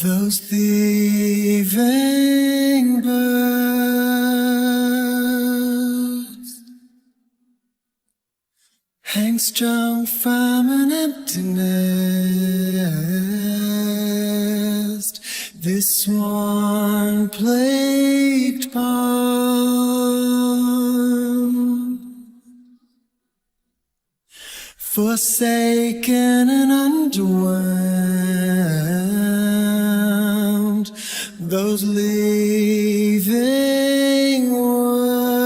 Those thieving birds hang strong from an empty nest, this swan-plagued pond, forsaken and underwhelmed. Those leaving words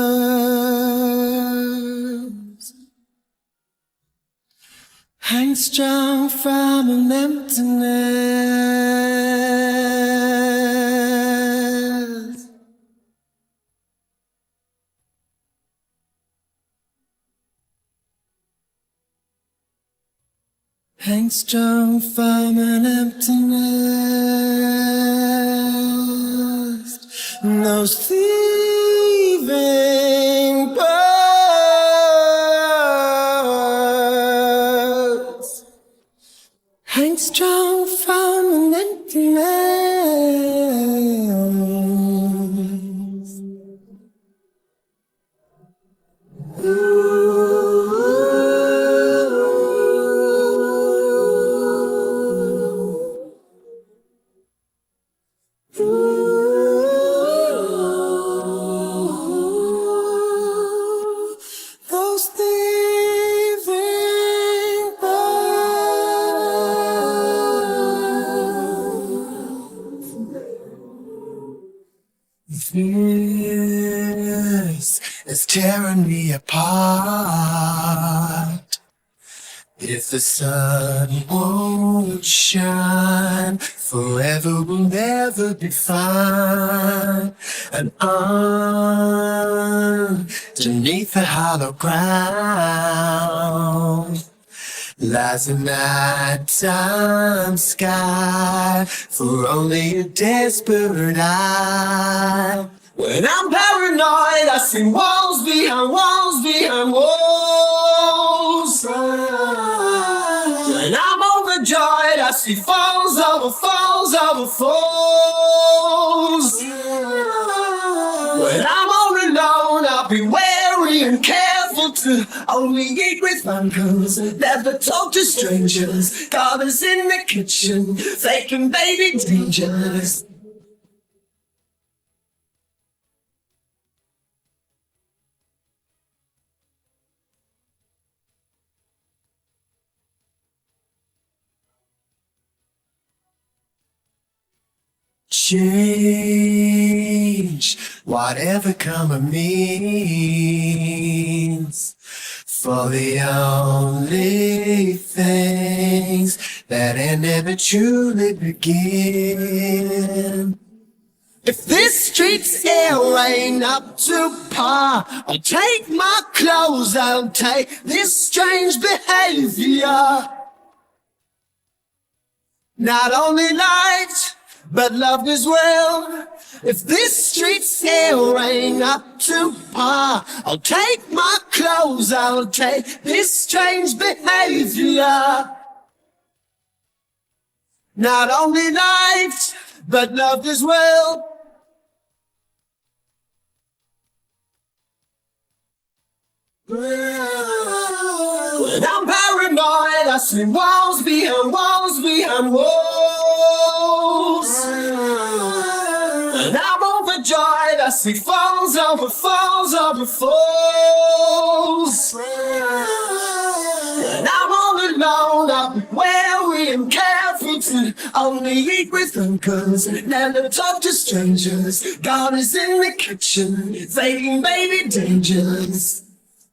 hang strong from an empty nest. Hang strong from an empty nest. And those thieving birds hang strong from an empty nest. Those thieving birds. This is tearing me apart. If the sun won't shine, forever will never be fine. And underneath the hollow ground lies a nighttime sky for only a desperate eye. When I'm paranoid, I see walls behind walls behind walls. When I'm overjoyed, I see falls over falls over falls. When I'm all alone, I'll be wary and careful to only eat with uncles, never talk to strangers. Gardeners in the kitchen, faking baby dangers. Change, whatever karma means, for the only things that end never truly begin. If this street's air ain't up to par, I'll take my clothes, I'll take this strange behavior. Not only light, but loved as well. If this street's air ain't up to par, I'll take my clothes, I'll take this strange behavior. Not only liked, but loved as well. When I'm paranoid, I see walls behind walls behind walls. And I'm overjoyed, I see falls over falls over falls. And I'm all alone, I'm wary and careful to only eat with uncles, never talk to strangers. Gardeners in the kitchen, faking baby dangers.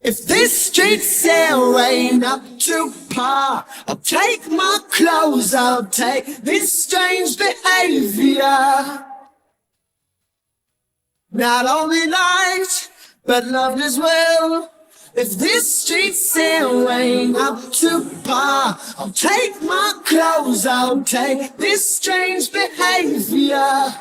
If this street's air ain't up to par, I'll take my clothes, I'll take this strange behavior. Not only liked, but loved as well. If this street's air ain't up to par, I'll take my clothes, I'll take this strange behavior.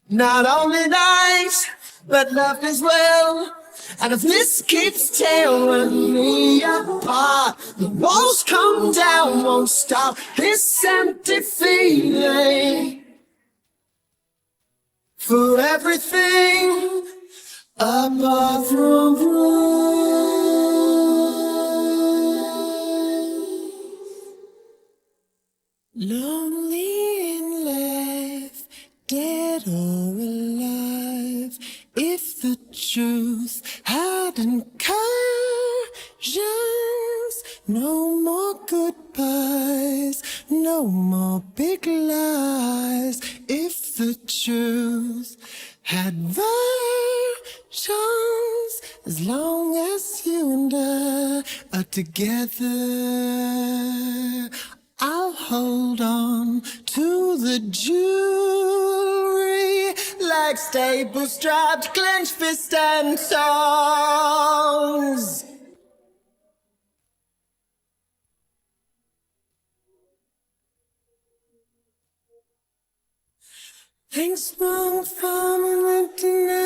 Not only liked, but loved as well. And if this keeps tearing me apart, the walls come down, won't stop this empty feeling. For everything apart from lonely in life, dead or alive. If the truth hadn't conscience, no more goodbyes, no more big lies. If the truth had versions, as long as you and I are together, I'll hold on to the jewelry like staples, strapped, clenched fist and tongs. Thanks for emptiness.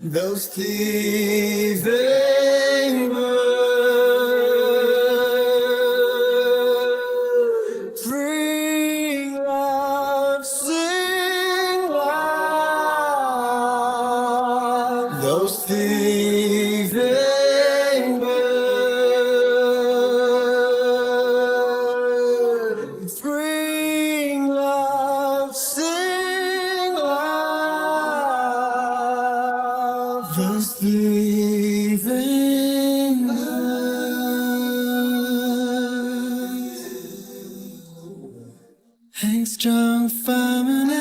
Those thieving birds, free love, sing loud. Those thieving birds, free love, sing loud. Those thieving birds, hang strong, firm and